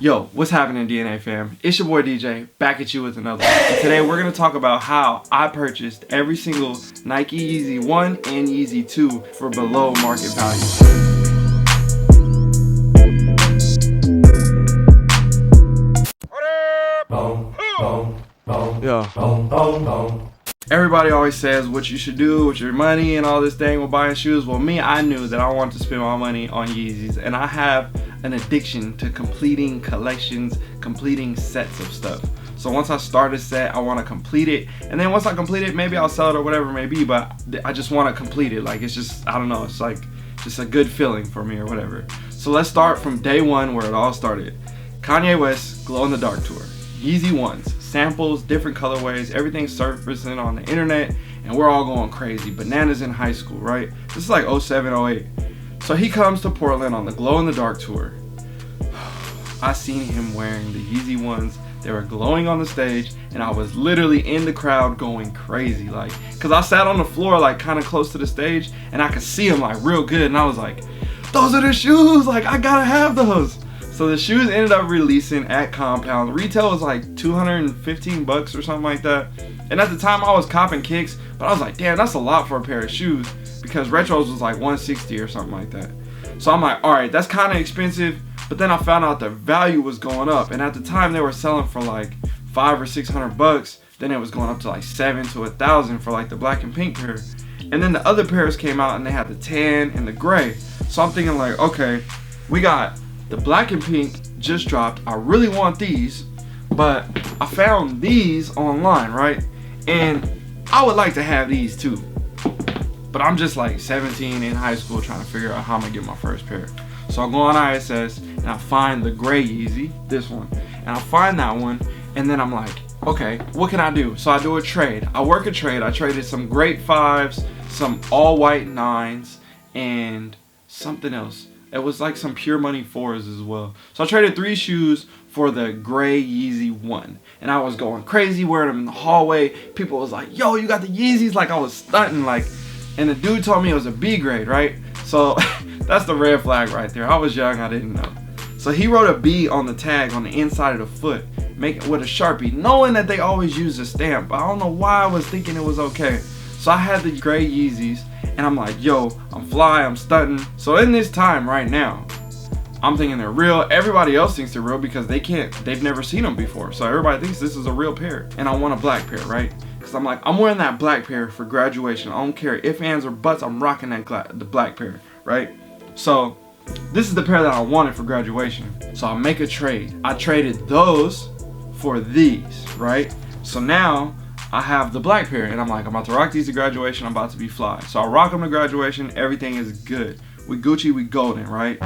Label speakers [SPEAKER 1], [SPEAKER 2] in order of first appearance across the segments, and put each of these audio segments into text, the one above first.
[SPEAKER 1] Yo, what's happening, DNA fam? It's your boy DJ, back at you with another one. And today we're going to talk about how I purchased every single Nike Yeezy 1 and Yeezy 2 for below market value. Yeah. Everybody always says what you should do with your money and all this thing with buying shoes. Well, me, I knew that I wanted to spend my money on Yeezys, and I have an addiction to completing collections, completing sets of stuff. So once I start a set, I want to complete it, and then once I complete it, maybe I'll sell it or whatever it may be, but I just want to complete it. Like, it's just, I don't know, it's like just a good feeling for me or whatever. So let's start from day one where it all started. Kanye West Glow in the Dark tour. Yeezy 1s, samples, different colorways, everything surfacing on the internet, and we're all going crazy. Bananas in high school, right? This is like 07, 08. So he comes to Portland on the Glow in the Dark tour. I seen him wearing the Yeezy 1s. They were glowing on the stage, and I was literally in the crowd going crazy, like, cause I sat on the floor like kind of close to the stage, and I could see him like real good, and I was like, those are the shoes, like I gotta have those. So the shoes ended up releasing at Compound. Retail was like 215 bucks or something like that. And at the time I was copping kicks, but I was like, damn, that's a lot for a pair of shoes, because retros was like 160 or something like that. So I'm like, all right, that's kind of expensive. But then I found out the value was going up, and at the time they were selling for like 500 or 600 bucks. Then it was going up to like 7 to 1,000 for like the black and pink pair. And then the other pairs came out and they had the tan and the gray. So I'm thinking like, okay, we got the black and pink just dropped. I really want these, but I found these online, right? And I would like to have these too. But I'm just like 17 in high school trying to figure out how I'm gonna get my first pair. So I go on ISS and I find the gray Yeezy, this one, and I find that one, and then I'm like, okay, what can I do? So I do a trade. I work a trade. I traded some great 5s, some all white 9s, and something else. It was like some pure money 4s as well. So I traded 3 shoes for the gray Yeezy 1. And I was going crazy wearing them in the hallway. People was like, yo, you got the Yeezys? Like, I was stunting, like, and the dude told me it was a B grade, right? So that's the red flag right there. I was young, I didn't know. So he wrote a B on the tag on the inside of the foot, make it with a Sharpie, knowing that they always use a stamp. But I don't know why I was thinking it was okay. So I had the gray Yeezys, and I'm like, yo, I'm fly, I'm stunting. So in this time right now, I'm thinking they're real. Everybody else thinks they're real because they've never seen them before. So everybody thinks this is a real pair. And I want a black pair, right? Because I'm like, I'm wearing that black pair for graduation. I don't care if ands or buts, I'm rocking the black pair, right? So this is the pair that I wanted for graduation. So I make a trade. I traded those for these, right? So now I have the black pair, and I'm like, I'm about to rock these to graduation. I'm about to be fly. So I rock them to graduation. Everything is good. We Gucci, we golden, right?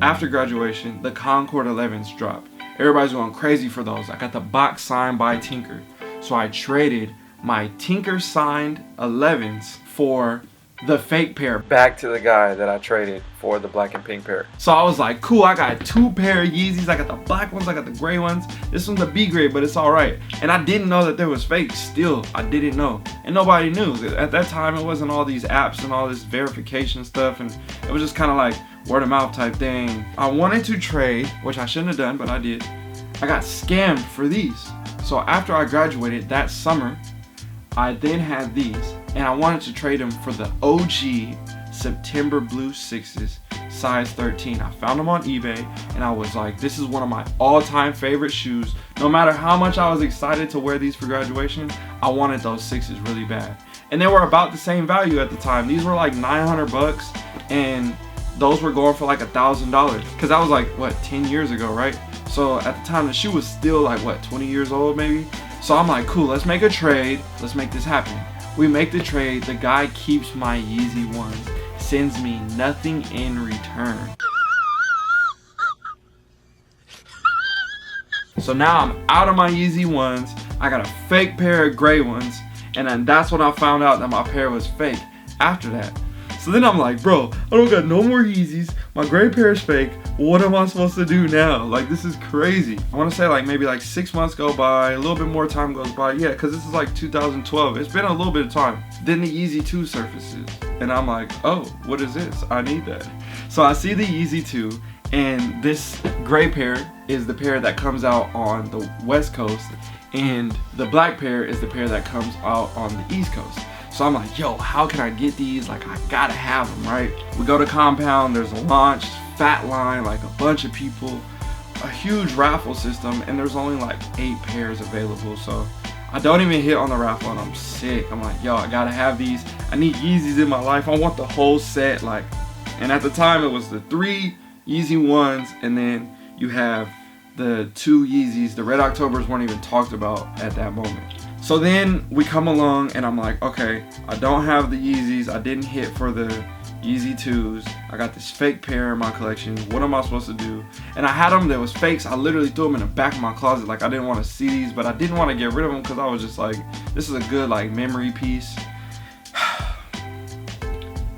[SPEAKER 1] After graduation, the Concord 11s drop. Everybody's going crazy for those. I got the box signed by Tinker. So I traded my Tinker signed 11s for the fake pair back to the guy that I traded for the black and pink pair. So I was like, cool, I got 2 pair of Yeezys. I got the black ones, I got the gray ones. This one's a B grade, but it's all right. And I didn't know that there was fakes still. I didn't know. And nobody knew. At that time, it wasn't all these apps and all this verification stuff. And it was just kind of like word of mouth type thing. I wanted to trade, which I shouldn't have done, but I did. I got scammed for these. So after I graduated that summer, I then had these. And I wanted to trade them for the OG September Blue 6s, size 13. I found them on eBay, and I was like, this is one of my all-time favorite shoes. No matter how much I was excited to wear these for graduation, I wanted those 6s really bad. And they were about the same value at the time. These were like 900 bucks, and those were going for like $1,000. Because that was like, what, 10 years ago, right? So at the time, the shoe was still like, what, 20 years old maybe? So I'm like, cool, let's make a trade. Let's make this happen. We make the trade. The guy keeps my Yeezy 1s, sends me nothing in return. So now I'm out of my Yeezy 1s. I got a fake pair of gray ones, and then that's when I found out that my pair was fake after that. So then I'm like, bro, I don't got no more Yeezys. My gray pair is fake. What am I supposed to do now? Like, this is crazy. I want to say like maybe like 6 months go by, a little bit more time goes by. Yeah, because this is like 2012. It's been a little bit of time. Then the Yeezy 2 surfaces. And I'm like, oh, what is this? I need that. So I see the Yeezy 2, And this gray pair is the pair that comes out on the West Coast, and the black pair is the pair that comes out on the East Coast. So I'm like, yo, how can I get these? Like, I gotta have them, right? We go to Compound, there's a launch, fat line, like a bunch of people, a huge raffle system, and there's only like 8 pairs available. So I don't even hit on the raffle, and I'm sick. I'm like, yo, I gotta have these. I need Yeezys in my life. I want the whole set. Like, and at the time it was the 3 Yeezy 1s, and then you have the 2 Yeezys. The Red Octobers weren't even talked about at that moment. So then we come along, and I'm like, okay, I don't have the Yeezys. I didn't hit for the Yeezy 2s. I got this fake pair in my collection. What am I supposed to do? And I had them that was fakes. I literally threw them in the back of my closet. Like, I didn't want to see these, but I didn't want to get rid of them because I was just like, this is a good like memory piece.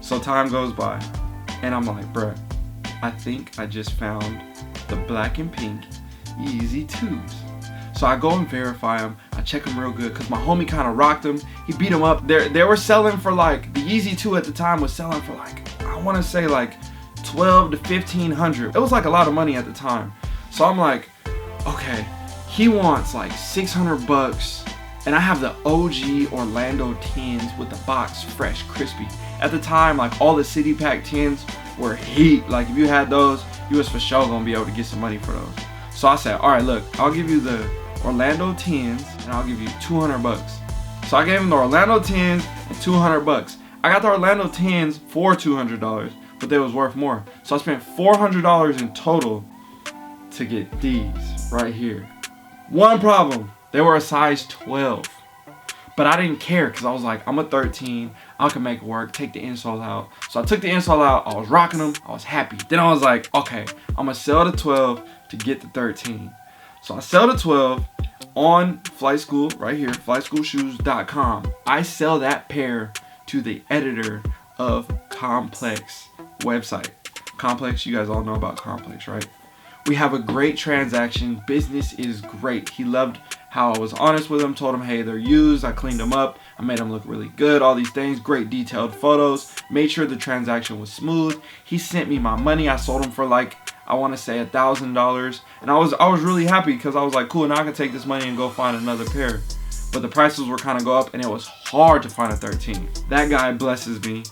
[SPEAKER 1] So time goes by, and I'm like, bruh, I think I just found the black and pink Yeezy 2s. So I go and verify them. I check them real good because my homie kind of rocked them. He beat them up. They were selling for like, the Yeezy 2 at the time was selling for like, I want to say like 12 to 1500. It was like a lot of money at the time. So I'm like, okay, he wants like 600 bucks. And I have the OG Orlando 10s with the box fresh, crispy. At the time, like all the City Pack 10s were heat. Like if you had those, you was for sure gonna be able to get some money for those. So I said, all right, look, I'll give you the Orlando 10s and I'll give you 200 bucks. So I gave him the Orlando 10s and 200 bucks. I got the Orlando 10s for $200, but they was worth more. So I spent $400 in total to get these right here. One problem, they were a size 12. But I didn't care because I was like, I'm a 13. I can make it work. Take the insole out. So I took the insole out. I was rocking them. I was happy. Then I was like, okay, I'm going to sell the 12 to get the 13. So I sell the 12 on Flight School right here, flightschoolshoes.com. I sell that pair to the editor of Complex website. Complex, you guys all know about Complex, right? We have a great transaction. Business is great. He loved how I was honest with him, told him, hey, they're used. I cleaned them up. I made them look really good. All these things, great detailed photos. Made sure the transaction was smooth. He sent me my money. I sold them for like, I want to say $1,000. And I was really happy because I was like, cool, now I can take this money and go find another pair. But the prices were kind of go up and it was hard to find a 13. That guy blesses me.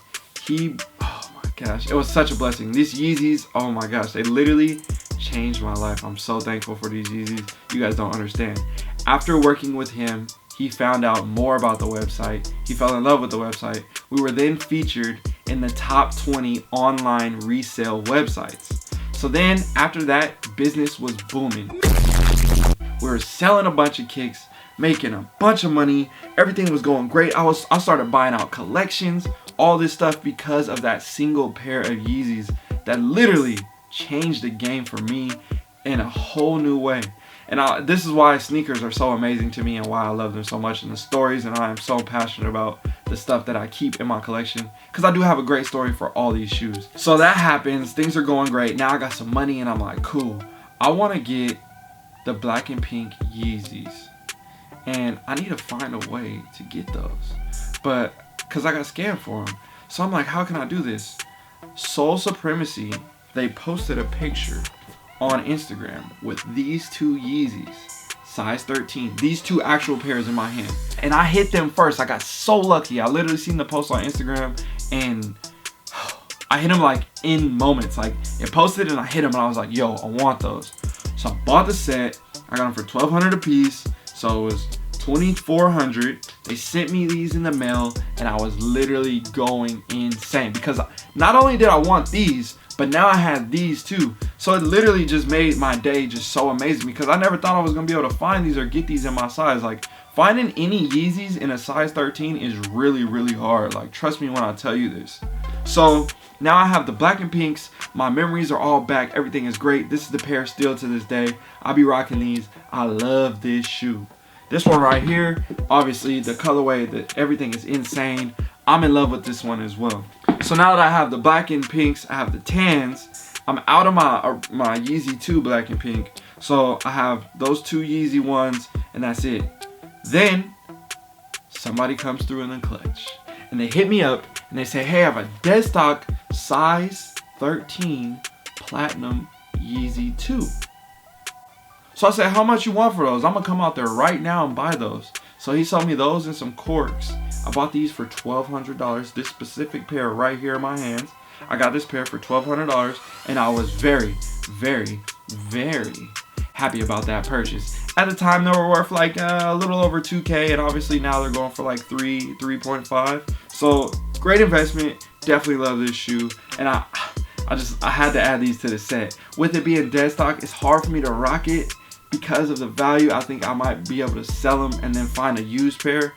[SPEAKER 1] Oh my gosh, it was such a blessing. These Yeezys, oh my gosh, they literally changed my life. I'm so thankful for these Yeezys. You guys don't understand. After working with him, he found out more about the website. He fell in love with the website. We were then featured in the top 20 online resale websites. So then after that, business was booming. We were selling a bunch of kicks, making a bunch of money. Everything was going great. I started buying out collections, all this stuff because of that single pair of Yeezys that literally changed the game for me in a whole new way. And this is why sneakers are so amazing to me and why I love them so much, and the stories, and I am so passionate about the stuff that I keep in my collection because I do have a great story for all these shoes. So that happens, things are going great. Now I got some money and I'm like, cool, I want to get the black and pink Yeezys and I need to find a way to get those, but because I got scammed for them. So I'm like, how can I do this? Soul Supremacy, they posted a picture on Instagram with these 2 Yeezys, size 13, these 2 actual pairs in my hand, and I hit them first. I got so lucky. I literally seen the post on Instagram and I hit them like in moments. Like it posted and I hit them and I was like, yo, I want those. So I bought the set. I got them for $1,200 a piece, so it was $2,400. They sent me these in the mail and I was literally going insane because not only did I want these, but now I had these too. So it literally just made my day just so amazing because I never thought I was gonna be able to find these or get these in my size. Like finding any Yeezys in a size 13 is really, really hard. Like trust me when I tell you this. So now I have the black and pinks. My memories are all back. Everything is great. This is the pair still to this day. I'll be rocking these. I love this shoe. This one right here, obviously the colorway, everything is insane. I'm in love with this one as well. So now that I have the black and pinks, I have the tans, I'm out of my Yeezy 2 black and pink. So I have those 2 Yeezy ones and that's it. Then somebody comes through in the clutch and they hit me up and they say, hey, I have a dead stock size 13 platinum Yeezy 2. So I said, how much you want for those? I'm gonna come out there right now and buy those. So he sold me those and some corks. I bought these for $1,200. This specific pair right here in my hands. I got this pair for $1,200, and I was very, very, very happy about that purchase. At the time, they were worth like a little over 2K, and obviously now they're going for like 3.5. So great investment. Definitely love this shoe, and I had to add these to the set. With it being dead stock, it's hard for me to rock it because of the value. I think I might be able to sell them and then find a used pair,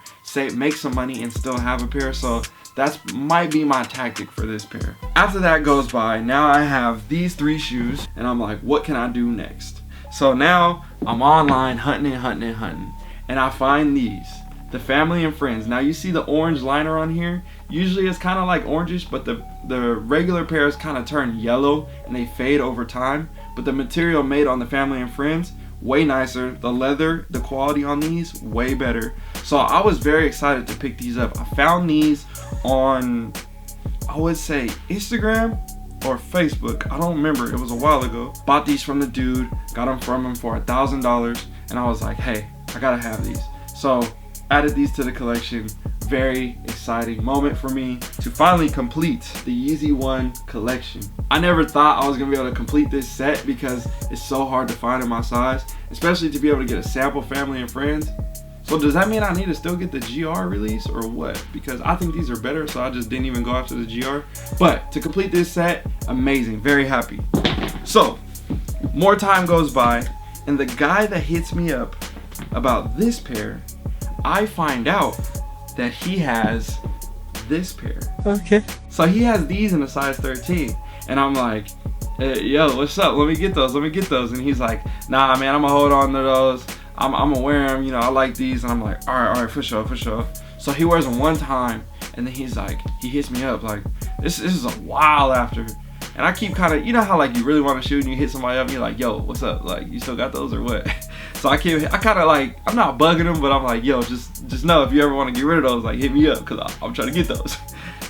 [SPEAKER 1] make some money, and still have a pair. So that might be my tactic for this pair. After that goes by, now I have these 3 shoes, and I'm like, what can I do next? So now I'm online hunting, and I find these, the Family and Friends. Now you see the orange liner on here. Usually it's kind of like orangish, but the regular pairs kind of turn yellow and they fade over time. But the material made on the Family and Friends, way nicer. The leather, the quality on these, way better. So I was very excited to pick these up. I found these on, I would say, Instagram or Facebook. I don't remember, it was a while ago. Bought these from the dude, got them from him for $1,000, and I was like, hey, I gotta have these. So added these to the collection. Very exciting moment for me to finally complete the Yeezy 1 collection. I never thought I was gonna be able to complete this set because it's so hard to find in my size, especially to be able to get a sample Family and Friends. So does that mean I need to still get the GR release or what? Because I think these are better, so I just didn't even go after the GR. But to complete this set, amazing, very happy. So more time goes by, and the guy that hits me up about this pair, I find out that he has this pair. Okay. So he has these in a size 13, and I'm like, hey, yo, what's up? Let me get those. And he's like, nah, man, I'm gonna hold on to those. I'm gonna wear them, you know, I like these. And I'm like, all right, for sure. So he wears them one time, and then he's like, he hits me up like, this is a while after. And I keep kind of, you know how like you really want to shoot and you hit somebody up and you're like, yo, what's up? Like, you still got those or what? So I kind of like, I'm not bugging him, but I'm like, yo, just know if you ever want to get rid of those, like hit me up, because I'm trying to get those.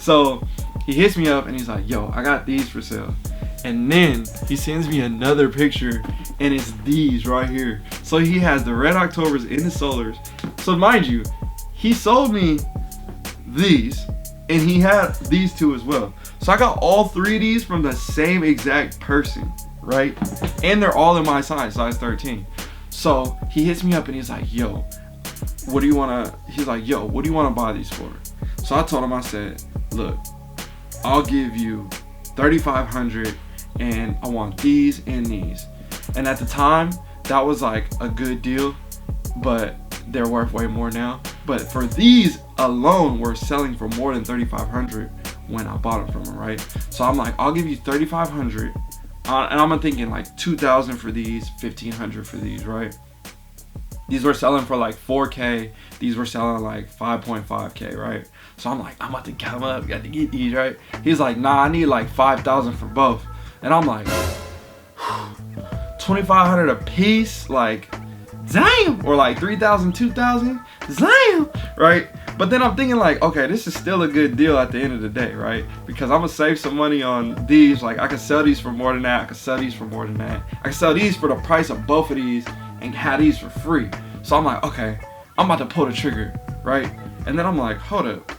[SPEAKER 1] So he hits me up and he's like, yo, I got these for sale. And then he sends me another picture, and it's these right here. So he has the Red Octobers in the Solars. So mind you, he sold me these, and he had these 2 as well. So I got all 3 of these from the same exact person, right? And they're all in my size 13. So he hits me up and he's like, yo, what do you wanna buy these for? So I told him, I said, look, I'll give you $3,500, and I want these and these. And at the time, that was like a good deal, but they're worth way more now. But for these alone, we're selling for more than $3,500 when I bought them from him, right? So I'm like, I'll give you $3,500, and I'm thinking like $2,000 for these, $1,500 for these, right? These were selling for like 4K. These were selling like 5.5K, right? So I'm like, I'm about to come up, got to get these, right? He's like, nah, I need like 5,000 for both. And I'm like, 2,500 a piece, like, damn. Or like 3,000, 2,000, damn, right? But then I'm thinking like, okay, this is still a good deal at the end of the day, right? Because I'm gonna save some money on these. Like, I can sell these for more than that. I can sell these for more than that. I can sell these for the price of both of these and have these for free. So I'm like, okay, I'm about to pull the trigger, right? And then I'm like, hold up,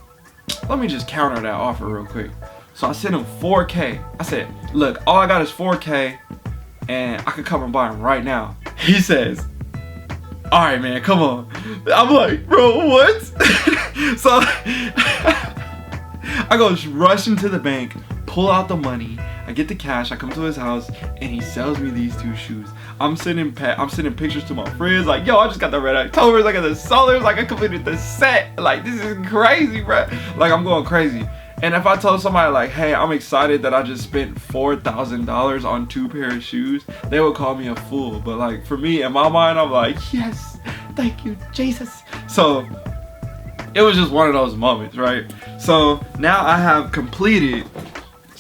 [SPEAKER 1] let me just counter that offer real quick. So I sent him 4K. I said, look, all I got is 4K, and I could come and buy them right now. He says, all right, man, come on. I'm like, bro, what? So I go rush into the bank, pull out the money, I get the cash, I come to his house, and he sells me these 2 shoes. I'm sending pictures to my friends, like, yo, I just got the Red Octobers, I got the Solars, like, I completed the set. Like, this is crazy, bro. Like, I'm going crazy. And if I told somebody like, hey, I'm excited that I just spent $4,000 on 2 pairs of shoes, they would call me a fool. But like, for me, in my mind, I'm like, yes, thank you, Jesus. So it was just one of those moments, right? So now I have completed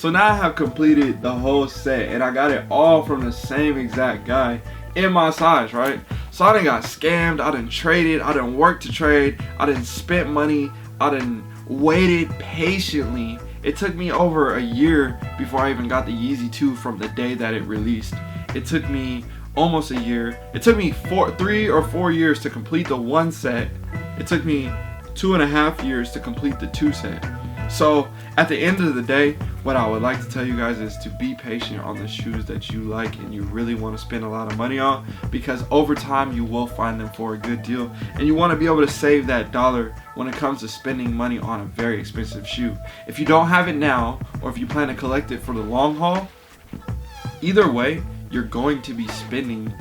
[SPEAKER 1] the whole set, and I got it all from the same exact guy in my size, right? So I done got scammed, I done traded, I done worked to trade, I done spent money, I done waited patiently. It took me over a year before I even got the Yeezy 2 from the day that it released. It took me almost a year. It took me 3 or 4 years to complete the 1 set. It took me 2.5 years to complete the 2 set. So at the end of the day, what I would like to tell you guys is to be patient on the shoes that you like and you really want to spend a lot of money on, because over time you will find them for a good deal, and you want to be able to save that dollar when it comes to spending money on a very expensive shoe. If you don't have it now, or if you plan to collect it for the long haul, either way you're going to be spending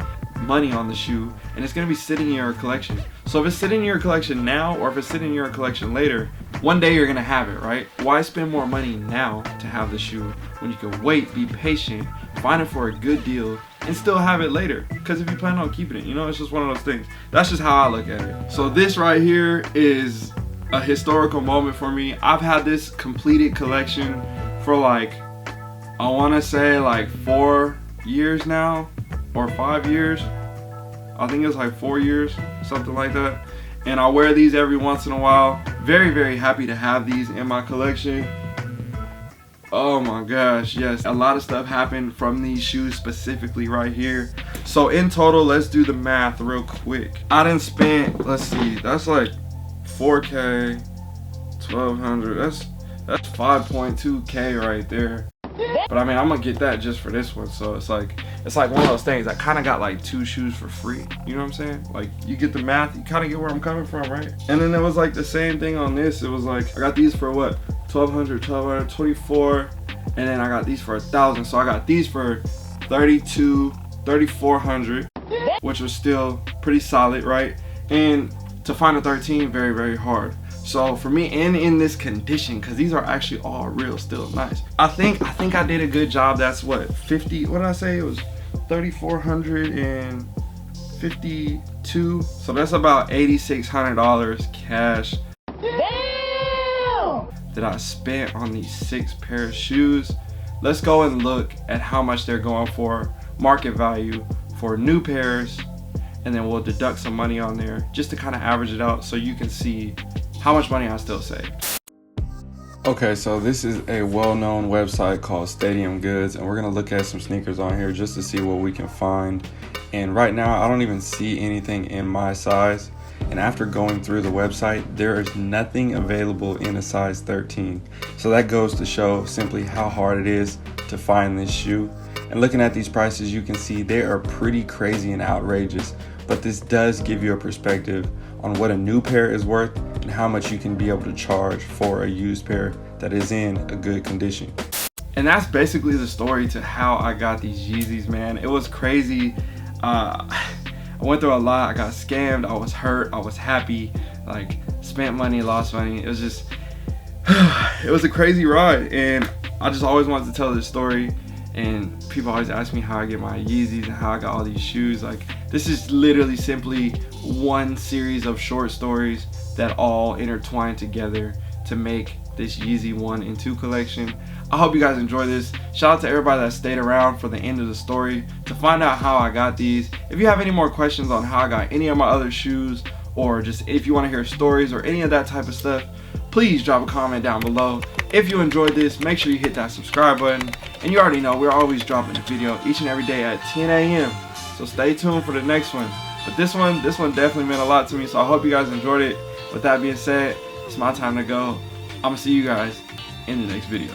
[SPEAKER 1] money on the shoe, and it's going to be sitting in your collection. So if it's sitting in your collection now, or if it's sitting in your collection later, one day you're going to have it, right? Why spend more money now to have the shoe when you can wait, be patient, find it for a good deal, and still have it later? Because if you plan on keeping it, you know, it's just one of those things. That's just how I look at it. So this right here is a historical moment for me. I've had this completed collection for like, I want to say like 4 years now, or 5 years. I think it's like 4 years, something like that. And I wear these every once in a while. Very, very happy to have these in my collection. Oh my gosh, yes. A lot of stuff happened from these shoes specifically right here. So in total, let's do the math real quick. I done spent, let's see, that's like 4K, 1200. That's 5.2K right there. But I mean, I'm gonna get that just for this one. So it's like one of those things. I kind of got like 2 shoes for free. You know what I'm saying? Like, you get the math, you kind of get where I'm coming from, right? And then it was like the same thing on this. It was like, I got these for what? 1200, 24, and then I got these for 1,000. So I got these for 3,400, which was still pretty solid, right? And to find a 13, very, very hard. So for me, and in this condition, because these are actually all real, still nice. I think I did a good job. That's what, 50, what did I say? It was 3,452. So that's about $8,600 cash. Damn! That I spent on these 6 pair of shoes. Let's go and look at how much they're going for, market value for new pairs, and then we'll deduct some money on there just to kind of average it out so you can see how much money I still save. Okay, so this is a well-known website called Stadium Goods, and we're gonna look at some sneakers on here just to see what we can find. And right now, I don't even see anything in my size. And after going through the website, there is nothing available in a size 13. So that goes to show simply how hard it is to find this shoe. And looking at these prices, you can see they are pretty crazy and outrageous. But this does give you a perspective on what a new pair is worth and how much you can be able to charge for a used pair that is in a good condition. And that's basically the story to how I got these Yeezys, man. It was crazy. I went through a lot. I got scammed. I was hurt. I was happy. Like, spent money, lost money. It was just, it was a crazy ride. And I just always wanted to tell this story. And people always ask me how I get my Yeezys and how I got all these shoes. Like, this is literally simply one series of short stories that all intertwine together to make this Yeezy 1 and 2 collection. I hope you guys enjoy this. Shout out to everybody that stayed around for the end of the story to find out how I got these. If you have any more questions on how I got any of my other shoes, or just if you want to hear stories or any of that type of stuff, please drop a comment down below. If you enjoyed this, make sure you hit that subscribe button. And you already know we're always dropping a video each and every day at 10 a.m. So stay tuned for the next one. But this one definitely meant a lot to me, so I hope you guys enjoyed it. With that being said, it's my time to go. I'm gonna see you guys in the next video.